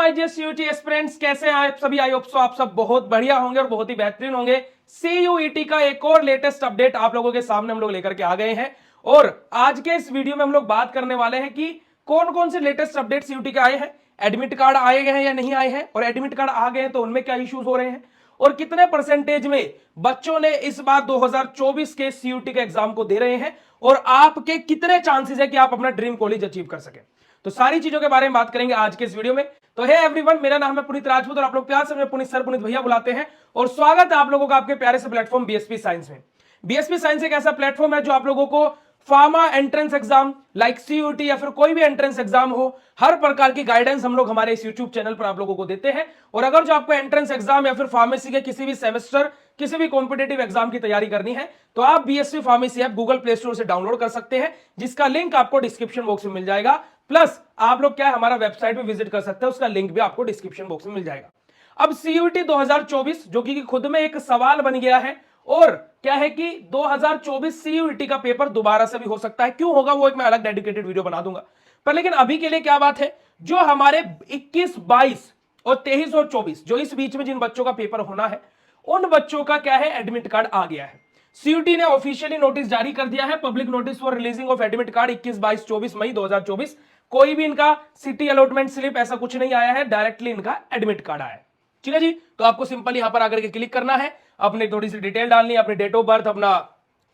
My dear CUET aspirants, कैसे हैं आप सभी। आई होप सो आप सब बहुत बढ़िया होंगे और बहुत ही बेहतरीन होंगे। सीयूईटी का एक और लेटेस्ट अपडेट आप लोगों के सामने हम लोग लेकर के आ गए हैं और आज के इस वीडियो में हम लोग बात करने वाले हैं कि कौन कौन से लेटेस्ट अपडेट सीयूईटी के आए हैं, एडमिट कार्ड आए गए हैं या नहीं आए हैं, और एडमिट कार्ड आ गए हैं तो उनमें क्या इश्यूज हो रहे हैं, और कितने परसेंटेज में बच्चों ने इस बार 2024 के सीयूईटी के एग्जाम को दे रहे हैं, और आपके कितने चांसेस है कि आप अपना ड्रीम कॉलेज अचीव कर सके। तो सारी चीजों के बारे में बात करेंगे आज के इस वीडियो में। तो हे एवरीवन, मेरा नाम है पुनीत राजपूत और आप लोग प्यार से मुझे पुनीत सर, पुनीत भैया बुलाते हैं, और स्वागत है आप लोगों का आपके प्यारे से प्लेटफॉर्म बीएसपी साइंस में। बीएसपी साइंस एक ऐसा प्लेटफॉर्म है जो आप लोगों को pharma entrance exam like CUET या फिर कोई भी एंट्रेंस एग्जाम हो, हर प्रकार की गाइडेंस हम लोग हमारे इस यूट्यूब चैनल पर आप लोगों को देते हैं। और अगर जो आपको एंट्रेंस एग्जाम या फिर फार्मेसी के किसी भी सेमेस्टर, किसी भी कॉम्पिटेटिव एग्जाम की तैयारी करनी है तो आप BSP pharmacy app Google play store से डाउनलोड कर सकते हैं, जिसका लिंक आपको डिस्क्रिप्शन बॉक्स में मिल जाएगा। प्लस आप लोग क्या है हमारा वेबसाइट पे विजिट कर सकते हैं, उसका लिंक भी आपको डिस्क्रिप्शन बॉक्स में मिल जाएगा। अब सीयूईटी 2024 जो कि खुद में एक सवाल बन गया है, और क्या है कि 2024 सीयूईटी का पेपर दोबारा से भी हो सकता है। क्यों होगा वो एक मैं अलग डेडिकेटेड वीडियो बना दूंगा, पर लेकिन अभी के लिए क्या बात है, जो हमारे 21, 22 और 23 और 24 जो इस बीच में जिन बच्चों का पेपर होना है, उन बच्चों का क्या है एडमिट कार्ड आ गया है। सीयूईटी ने ऑफिशियली नोटिस जारी कर दिया है, public notice for releasing of admit card 21, 22, 24 मई 2024। कोई भी इनका सिटी अलॉटमेंट स्लिप ऐसा कुछ नहीं आया है, डायरेक्टली इनका एडमिट कार्ड आया है। ठीक है जी, तो आपको सिंपल यहां पर आकर के क्लिक करना है, अपनी थोड़ी सी डिटेल डालनी है, अपने डेट ऑफ बर्थ, अपना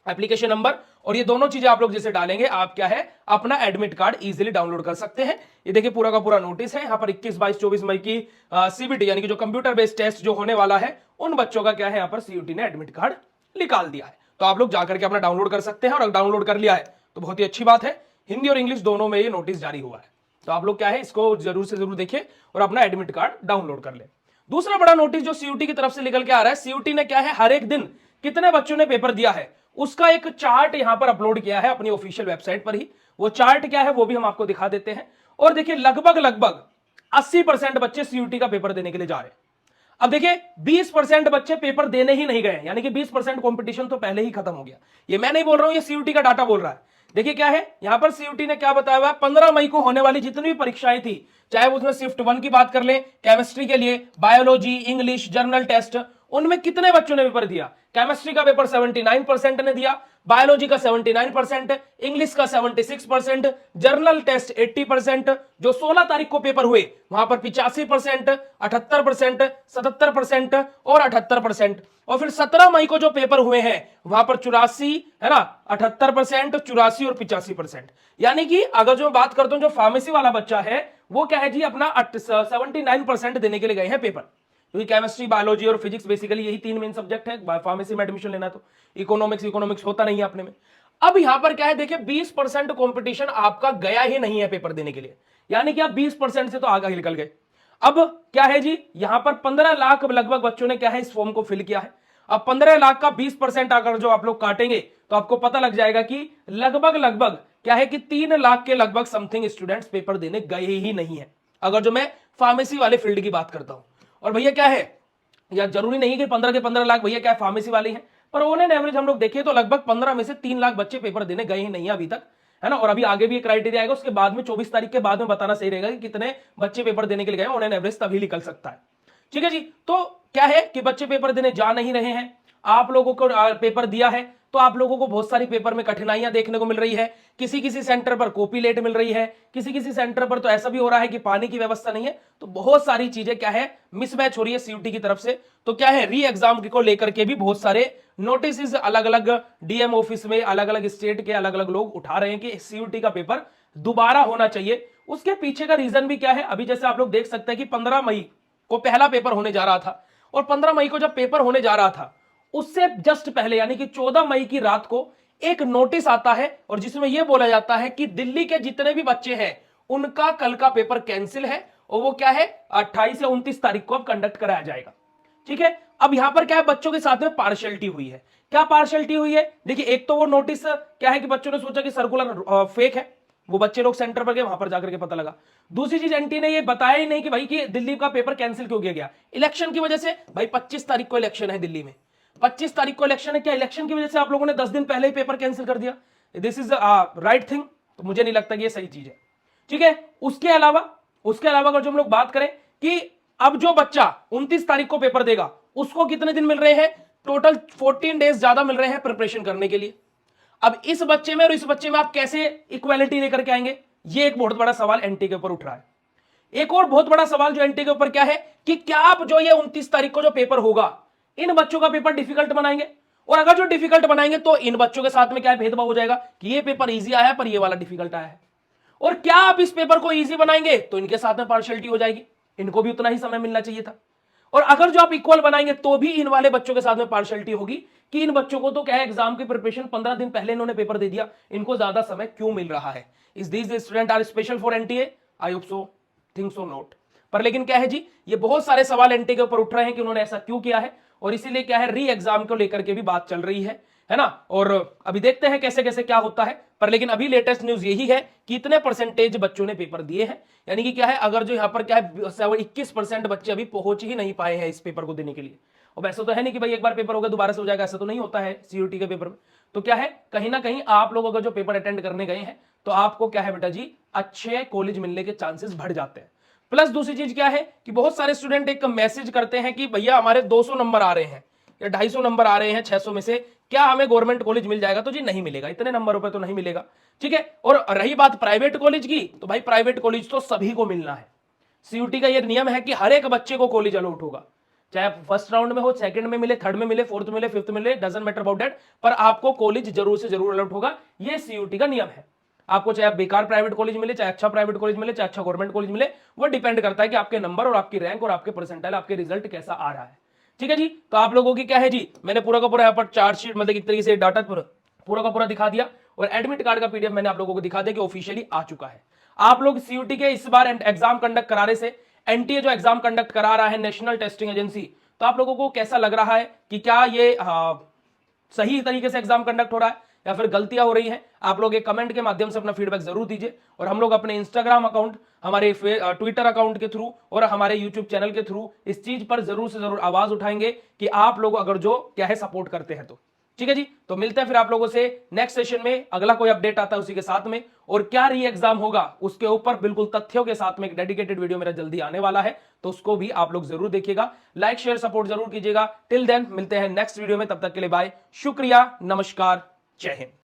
एप्लीकेशन नंबर, और ये दोनों चीजें आप लोग जैसे डालेंगे आप क्या है अपना एडमिट कार्ड इजीली डाउनलोड कर सकते हैं। ये देखिए पूरा का पूरा नोटिस है, यहाँ पर 21, 22, 24 मई की सीबीटी यानी कि जो कंप्यूटर बेस्ड टेस्ट जो होने वाला है, उन बच्चों का क्या है यहाँ पर सीयूईटी ने एडमिट कार्ड निकाल दिया है। तो आप लोग जाकर के अपना डाउनलोड कर सकते हैं, और अगर डाउनलोड कर लिया है तो बहुत ही अच्छी बात है। हिंदी और इंग्लिश दोनों में ये नोटिस जारी हुआ है, तो आप लोग क्या है इसको जरूर से जरूर देखिए और अपना एडमिट कार्ड डाउनलोड कर ले। दूसरा बड़ा नोटिस जो सीयूईटी की तरफ से निकल के आ रहा है, सीयूईटी ने क्या है हर एक दिन कितने बच्चों ने पेपर दिया है उसका एक चार्ट यहां पर अपलोड किया है अपनी ऑफिशियल वेबसाइट पर ही। वो चार्ट क्या है वो भी हम आपको दिखा देते हैं। और देखिए लगभग 80% बच्चे सीयूईटी का पेपर देने के लिए जा रहे हैं। अब देखिए 20% बच्चे पेपर देने ही नहीं गए, यानी कि 20% कंपटीशन तो पहले ही खत्म हो गया। ये मैं नहीं बोल रहा हूं, ये सीयूईटी का डाटा बोल रहा है। देखिए क्या है यहां पर सीयूईटी ने क्या बताया हुआ है, 15 मई को होने वाली जितनी भी परीक्षाएं थी, चाहे उसमें शिफ्ट 1 की बात कर ले, केमिस्ट्री के लिए, बायोलॉजी, इंग्लिश, जर्नल टेस्ट, उनमें कितने बच्चों ने पेपर दिया। केमिस्ट्री का पेपर 79% ने दिया, बायोलॉजी का 79%, इंग्लिश का 76%, जर्नल टेस्ट 80%। जो 16 तारीख को पेपर हुए वहां पर 85%, 78%, 77% और 78%। और फिर 17 मई को जो पेपर हुए हैं वहां पर 84 है ना, 78%, 84 और 85%। यानी कि अगर जो बात करता हूं जो फार्मेसी वाला बच्चा है वो क्या है जी अपना 79% देने के लिए गए हैं पेपर, क्योंकि केमिस्ट्री, बायोलॉजी और फिजिक्स बेसिकली यही 3 मेन सब्जेक्ट है फार्मेसी में एडमिशन लेना। तो इकोनॉमिक्स होता नहीं है अपने में। अब यहां पर क्या है देखिए 20% कॉम्पिटिशन आपका गया ही नहीं है पेपर देने के लिए, यानी कि आप 20% से तो आगे निकल गए। अब क्या है जी यहां पर 15 लाख लगभग बच्चों ने क्या है इस फॉर्म को फिल किया है। अब 15 लाख का 20% अगर जो आप लोग काटेंगे तो आपको पता लग जाएगा कि लगभग क्या है कि 3 लाख के लगभग समथिंग स्टूडेंट्स पेपर देने गए ही नहीं है, अगर जो मैं फार्मेसी वाले फील्ड की बात करता हूं। और भैया क्या है या जरूरी नहीं कि 15 के 15 लाख भैया क्या फार्मेसी वाले हैं, पर ऑन एन एवरेज हम लोग देखें तो लगभग 15 में से 3 लाख बच्चे पेपर देने गए ही नहीं है अभी तक, है ना। और अभी आगे भी एक क्राइटेरिया आएगा, उसके बाद में 24 तारीख के बाद में बताना सही रहेगा कि कितने बच्चे पेपर देने के लिए गए, ऑन एन एवरेज तभी निकल सकता है। ठीक है जी, तो क्या है कि बच्चे पेपर देने जा नहीं रहे हैं। आप लोगों को पेपर दिया है तो आप लोगों को बहुत सारी पेपर में कठिनाइयां देखने को मिल रही है। किसी किसी सेंटर पर कॉपी लेट मिल रही है, किसी किसी सेंटर पर तो ऐसा भी हो रहा है कि पानी की व्यवस्था नहीं है। तो बहुत सारी चीजें क्या है मिसमैच हो रही है सीयूईटी की तरफ से। तो क्या है री एग्जाम को लेकर के भी बहुत सारे नोटिस अलग अलग डीएम ऑफिस में अलग अलग स्टेट के अलग अलग लोग उठा रहे हैं कि सीयूईटी का पेपर दोबारा होना चाहिए। उसके पीछे का रीजन भी क्या है, अभी जैसे आप लोग देख सकते हैं कि 15 मई को पहला पेपर होने जा रहा था, और 15 मई को जब पेपर होने जा रहा था उससे जस्ट पहले यानी कि 14 मई की रात को एक नोटिस आता है, और जिसमें यह बोला जाता है कि दिल्ली के जितने भी बच्चे हैं उनका कल का पेपर कैंसिल है, और वो क्या है 28 या 29 तारीख को अब कंडक्ट कराया जाएगा। ठीक है, अब यहां पर क्या है बच्चों के साथ में पार्शियलिटी हुई है। क्या पार्शियलिटी हुई है, देखिए एक तो वो नोटिस क्या है कि बच्चों ने सोचा कि सर्कुलर फेक है, वो बच्चे लोग सेंटर पर गए वहां पर जाकर के पता लगा। दूसरी चीज एनटी ने ये बताया ही नहीं कि भाई कि दिल्ली का पेपर कैंसिल क्यों किया गया, इलेक्शन की वजह से। भाई 25 तारीख को इलेक्शन है दिल्ली में, 25 तारीख को इलेक्शन है, क्या इलेक्शन की वजह से आप लोगों ने 10 दिन पहले ही पेपर कैंसिल कर दिया? This is right thing? तो मुझे नहीं लगता कि ये सही चीज है। ठीक है, उसके अलावा अगर जो हम लोग बात करें कि अब जो बच्चा 29 तारीख को पेपर देगा उसको कितने दिन मिल रहे हैं? टोटल 14 डेज ज्यादा मिल रहे हैं प्रिपरेशन करने के लिए। अब इस बच्चे में और इस बच्चे में आप कैसे इक्वालिटी लेकर के आएंगे? ये एक बहुत बड़ा सवाल एनटी के ऊपर उठ रहा है। एक और बहुत बड़ा सवाल जो एनटी के ऊपर क्या है कि क्या आप जो ये 29 तारीख को जो पेपर होगा इन बच्चों का पेपर डिफिकल्ट बनाएंगे? और अगर जो डिफिकल्ट बनाएंगे तो इन बच्चों के साथ में क्या भेदभाव हो जाएगा कि ये पेपर इजी आया है पर ये वाला डिफिकल्ट आया है। और क्या आप इस पेपर को इजी बनाएंगे तो इनके साथ में पार्शियलिटी हो जाएगी, इनको भी उतना ही समय मिलना चाहिए था। और अगर जो आप इक्वल बनाएंगे तो भी इन वाले बच्चों के साथ में पार्शियलिटी होगी कि इन बच्चों को तो क्या है, एग्जाम की प्रिपरेशन 15 दिन पहले इन्होंने पेपर दे दिया, इनको ज्यादा समय क्यों मिल रहा है? Is this student are special for NTA? I hope so, think so not. पर लेकिन क्या है जी, ये बहुत सारे सवाल एनटीए के ऊपर उठ रहे हैं कि उन्होंने ऐसा क्यों किया है, और इसीलिए क्या है, री एग्जाम को लेकर के भी बात चल रही है ना। और अभी देखते हैं कैसे कैसे क्या होता है। पर लेकिन अभी लेटेस्ट न्यूज यही है कि इतने परसेंटेज बच्चों ने पेपर दिए हैं, यानी कि क्या है, अगर जो यहाँ पर क्या है 21% बच्चे अभी पहुंच ही नहीं पाए हैं इस पेपर को देने के लिए। और वैसे तो है नहीं कि भाई एक बार पेपर होगा दोबारा से हो जाएगा, ऐसा तो नहीं होता है सीयूटी के पेपर में। तो क्या है, कहीं ना कहीं आप लोग अगर जो पेपर अटेंड करने गए हैं तो आपको क्या है बेटा जी, अच्छे कॉलेज मिलने के चांसेस बढ़ जाते हैं। प्लस दूसरी चीज क्या है कि बहुत सारे स्टूडेंट एक मैसेज करते हैं कि भैया हमारे 200 नंबर आ रहे हैं या 250 नंबर आ रहे हैं 600 में से, क्या हमें गवर्नमेंट कॉलेज मिल जाएगा? तो जी नहीं मिलेगा, इतने नंबरों पे तो नहीं मिलेगा। ठीक है। और रही बात प्राइवेट कॉलेज की, तो भाई प्राइवेट कॉलेज तो सभी को मिलना है। सीयूटी का यह नियम है कि हर एक बच्चे को कॉलेज अलॉट होगा, चाहे फर्स्ट राउंड में हो, सेकंड में मिले, थर्ड में मिले, फोर्थ में मिले, फिफ्थ में मिले, डजंट मैटर अबाउट दैट, पर आपको कॉलेज जरूर से जरूर अलॉट होगा। यह सीयूटी का नियम है। आपको चाहे बेकार प्राइवेट कॉलेज मिले, चाहे अच्छा प्राइवेट कॉलेज मिले, चाहे अच्छा गवर्नमेंट कॉलेज मिले, वो डिपेंड करता है कि आपके नंबर और आपकी रैंक और आपके परसेंटाइल, आपके रिजल्ट कैसा आ रहा है। ठीक है जी। तो आप लोगों की क्या है जी, मैंने पूरा का पूरा यहाँ पर चार्जशीट मतलब एक तरीके से डाटा पूरा का पूरा दिखा दिया, और एडमिट कार्ड का पीडीएफ मैंने आप लोगों को दिखा दिया कि ऑफिशियली आ चुका है। आप लोग सीयूटी के इस बार एग्जाम कंडक्ट कराने से, एनटीए जो एग्जाम कंडक्ट करा रहा है, नेशनल टेस्टिंग एजेंसी, तो आप लोगों को कैसा लग रहा है कि क्या ये सही तरीके से एग्जाम कंडक्ट हो रहा है या फिर गलतियां हो रही हैं? आप लोग एक कमेंट के माध्यम से अपना फीडबैक जरूर दीजिए, और हम लोग अपने इंस्टाग्राम अकाउंट, हमारे ट्विटर अकाउंट के थ्रू और हमारे यूट्यूब चैनल के थ्रू इस चीज पर जरूर से जरूर आवाज उठाएंगे कि आप लोग अगर जो क्या है सपोर्ट करते हैं तो। ठीक है जी। तो मिलते हैं फिर आप लोगों से नेक्स्ट सेशन में, अगला कोई अपडेट आता है उसी के साथ में, और क्या री एग्जाम होगा उसके ऊपर बिल्कुल तथ्यों के साथ में एक डेडिकेटेड वीडियो मेरा जल्दी आने वाला है, तो उसको भी आप लोग जरूर देखिएगा। लाइक शेयर सपोर्ट जरूर कीजिएगा। टिल देन मिलते हैं नेक्स्ट वीडियो में, तब तक के लिए बाय, शुक्रिया, नमस्कार, जय हिंद।